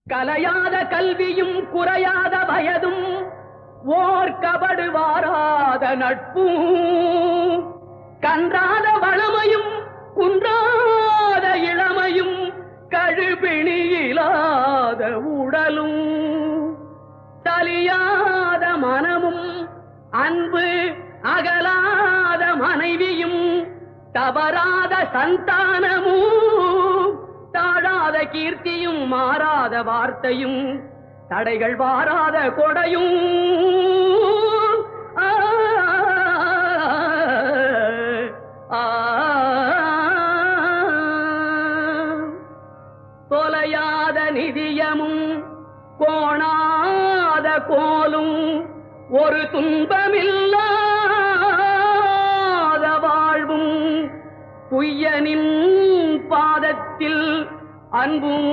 கலையாத கல்வியும் குறையாத வயதும் ஓர் கபடு வாராத நட்பும் கன்றாத வளமையும் குன்றாத இளமையும் கழுபிணியிலாத உடலும் தலியாத மனமும் அன்பு அகலாத மனைவியும் தவறாத சந்தானமும் தாழாத கீர்த்தியும் மாறாத வார்த்தையும் தடைகள் வாராத கொடையும் தொலையாத நிதியமும் கோணாத கோலும் ஒரு துன்பமில்லாத வாழ்வும் குய்யனின் பாதத்தில் அன்பும்